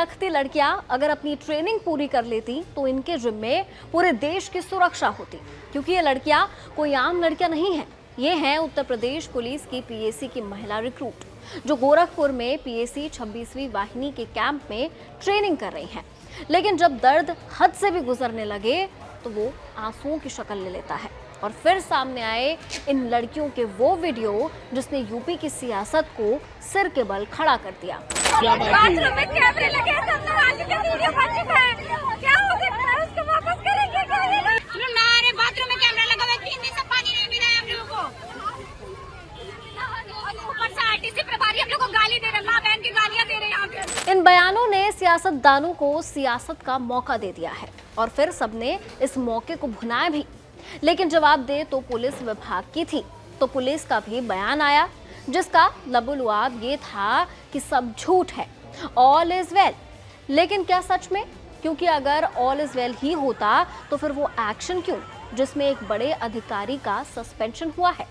लखती लड़कियां अगर अपनी ट्रेनिंग पूरी कर लेती तो इनके जिम्मे पूरे देश की सुरक्षा होती, क्योंकि ये लड़कियां कोई आम लड़कियां नहीं हैं। ये हैं उत्तर प्रदेश पुलिस की पीएसी की महिला रिक्रूट, जो गोरखपुर में पीएसी 26वीं वाहिनी के कैंप में ट्रेनिंग कर रही हैं। लेकिन जब दर्द हद से भी गुजरने लगे तो वो आंसुओं की शक्ल ले लेता है और फिर सामने आए इन लड़कियों के वो वीडियो जिसने यूपी की सियासत को सिर के बल खड़ा कर दिया। बाथरूम में कैमरे लगे हैं, सब लोग आगे के वीडियो बन चुका है। क्या हो सकता है, उसको वापस करेंगे क्या? हमारे बाथरूम में कैमरा लगा हुआ है, 3 दिन से पानी नहीं मिला है हम लोगों को। ऊपर से आरटीसी प्रभारी हम लोग को गाली दे रहे हैं, माँ बहन की गालियाँ दे रहे हैं यहाँ पे। इन बयानों ने सियासतदानों को सियासत का मौका दे दिया है और फिर सबने इस मौके को भुनाया भी। लेकिन जवाब दे तो पुलिस विभाग की थी, तो पुलिस का भी बयान आया जिसका लबुलुआब ये था कि सब झूठ है, ऑल इज वेल। लेकिन क्या सच में? क्योंकि अगर ऑल इज वेल ही होता तो फिर वो एक्शन क्यों जिसमें एक बड़े अधिकारी का सस्पेंशन हुआ है।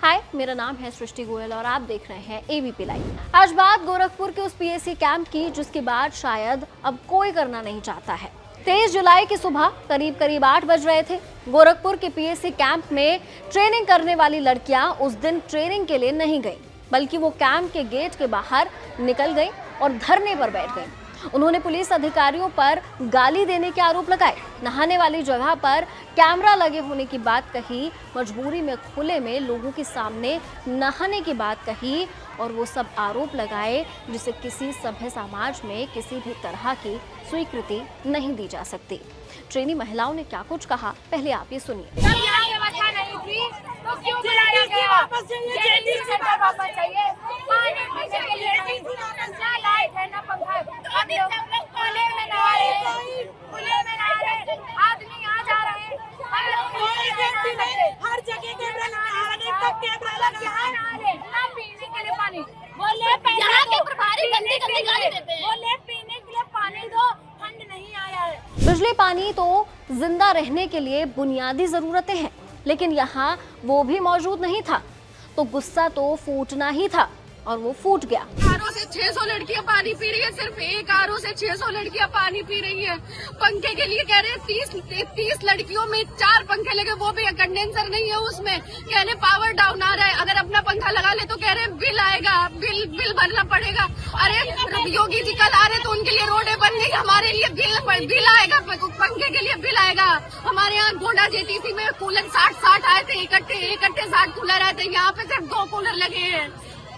हाय, मेरा नाम है सृष्टि गोयल और आप देख रहे हैं एबीपी लाइव। आज बात गोरखपुर के उस पीएसी कैंप की जिसकी बात शायद अब कोई करना नहीं चाहता है। 23 जुलाई की सुबह करीब 8 बज रहे थे। गोरखपुर के पीएसी कैंप में ट्रेनिंग करने वाली लड़कियां उस दिन ट्रेनिंग के लिए नहीं गई, बल्कि वो कैंप के गेट के बाहर निकल गई और धरने पर बैठ गई। उन्होंने पुलिस अधिकारियों पर गाली देने के आरोप लगाए, नहाने वाली जगह पर कैमरा लगे होने की बात कही, मजबूरी में खुले में लोगों के सामने नहाने की बात कही और वो सब आरोप लगाए जिसे किसी सभ्य समाज में किसी भी तरह की स्वीकृति नहीं दी जा सकती। ट्रेनी महिलाओं ने क्या कुछ कहा, पहले आप ये सुनिए। व्यवस्था नहीं थी तो क्यों बुलाया गया? जेडी सेंटर वापस चाहिए, पानी पीने के लिए नहीं, ना लाइट है ना पंखा है। हम लोग खुले में नहा रहे हैं, खुले में नहा रहे हैं, आदमी आ जा रहे हैं, हम लोग हर जगह कैमरा लगा रहे, कब कैमरा लगा है ना पीने के लिए पानी, बोले यहाँ के प्रभारी गंदी गाली देते हैं, बोले पीने के लिए पानी दो, फंड नहीं आया है। बिजली पानी तो जिंदा रहने के लिए बुनियादी जरूरतें हैं, लेकिन यहाँ वो भी मौजूद नहीं था, तो गुस्सा तो फूटना ही था और वो फूट गया। आरओ से 600 लड़कियां पानी पी रही है, सिर्फ एक आरओ से 600 लड़कियां पानी पी रही है। पंखे के लिए कह रहे हैं 30 लड़कियों में 4 पंखे लगे, वो भी कंडेंसर नहीं है उसमें, कह रहे पावर डाउन आ रहा है। अगर अपना पंखा लगा ले तो कह रहे बिल आएगा, बिल भरना पड़ेगा। अरे योगी जी कल आ रहे तो उनके लिए रोडें बन गई, हमारे लिए बिल आएगा, पंखे के लिए बिल आएगा। हमारे यहाँ गोंडा जेटीसी में कूलर 60 आए थे, इकट्ठे 60 कूलर आए थे, यहाँ पे सिर्फ 2 कूलर लगे हैं।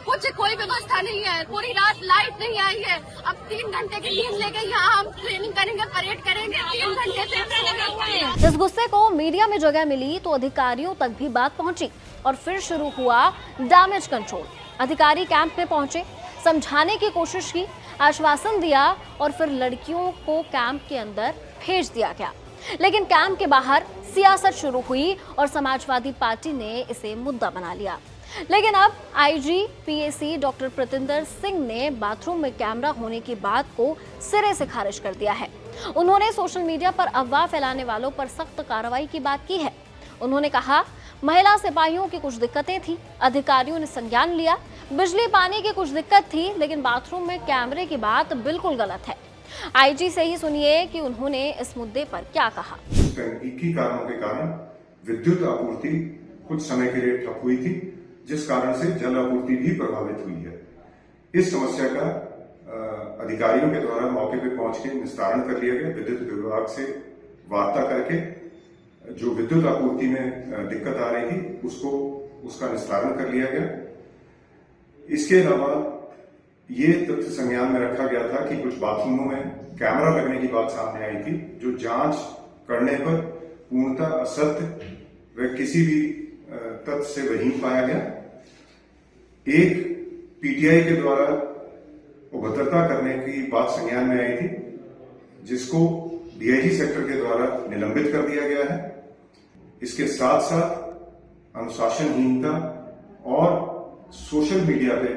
कुछ कोई व्यवस्था नहीं है, पूरी रात लाइट नहीं आई है। अब 3 घंटे की नींद लेके यहाँ हम ट्रेनिंग करेंगे, परेड करेंगे, 3 घंटे से लगे हुए हैं। इस गुस्से को मीडिया में जगह मिली तो अधिकारियों तक भी बात पहुंची और फिर शुरू हुआ डैमेज कंट्रोल। अधिकारी कैंप में पहुंचे, समझाने की कोशिश की, आश्वासन दिया और फिर लड़कियों को कैंप के अंदर भेज दिया गया। लेकिन कैंप के बाहर सियासत शुरू हुई और समाजवादी पार्टी ने इसे मुद्दा बना लिया। लेकिन अब आईजी पीएसी डॉक्टर प्रतिंदर सिंह ने बाथरूम में कैमरा होने की बात को सिरे से खारिज कर दिया है। उन्होंने सोशल मीडिया पर अफवाह फैलाने वालों पर सख्त कार्रवाई की बात की है। उन्होंने कहा, महिला सिपाहियों की कुछ दिक्कतें थी, अधिकारियों ने संज्ञान लिया। बिजली पानी की कुछ दिक्कत थी, लेकिन बाथरूम में कैमरे की बात बिल्कुल गलत है। आईजी से ही सुनिए कि उन्होंने इस मुद्दे पर क्या कहा। तकनीकी कारणों के कारण विद्युत आपूर्ति कुछ समय के लिए ठप हुई थी, जिस कारण से जल आपूर्ति भी प्रभावित हुई है। इस समस्या का अधिकारियों के द्वारा मौके पर पहुंच के निस्तारण कर लिया गया। विद्युत विभाग से वार्ता करके जो विद्युत आपूर्ति में दिक्कत आ रही थी उसका निस्तारण कर लिया गया। इसके अलावा ये तथ्य संज्ञान में रखा गया था कि कुछ बाथरूमों में कैमरा लगने की बात सामने आई थी, जो जांच करने पर पूर्णतः असत्य व किसी भी तथ्य से वहीन पाया गया। एक पीटीआई के द्वारा अभद्रता करने की बात संज्ञान में आई थी, जिसको डीआईजी सेक्टर के द्वारा निलंबित कर दिया गया है। इसके साथ साथ अनुशासनहीनता और सोशल मीडिया पे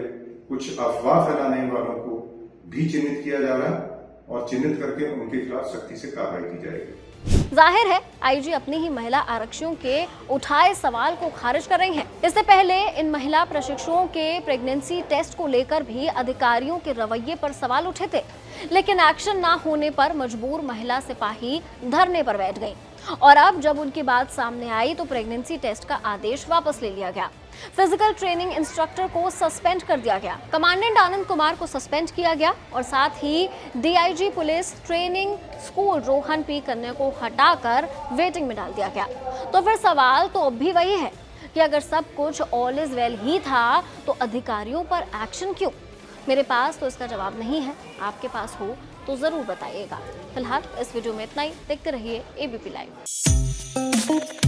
कुछ अफवाह फैलाने वालों को भी चिन्हित किया जा रहा है और चिन्हित करके उनके खिलाफ सख्ती से कार्रवाई की जाएगी। जाहिर है आईजी अपनी ही महिला आरक्षियों के उठाए सवाल को खारिज कर रही हैं। इससे पहले इन महिला प्रशिक्षुओं के प्रेगनेंसी टेस्ट को लेकर भी अधिकारियों के रवैये पर सवाल उठे थे, लेकिन एक्शन ना होने पर मजबूर महिला सिपाही धरने पर बैठ गई और अब जब उनकी बात सामने आई तो प्रेगनेंसी टेस्ट का आदेश वापस ले लिया गया। फिजिकल ट्रेनिंग इंस्ट्रक्टर को सस्पेंड कर दिया गया, कमांडेंट आनंद कुमार को सस्पेंड किया गया और साथ ही DIG police training school Rohan P Kanya को हटाकर वेटिंग में डाल दिया गया। तो फिर सवाल तो अब भी वही है कि अगर सब कुछ ऑल इज वेल ही था तो अधिकारियों पर एक्शन क्यों? मेरे पास तो इसका जवाब नहीं है, आपके पास हो तो जरूर बताइएगा। फिलहाल इस वीडियो में इतना ही। देखते रहिए एबीपी लाइव।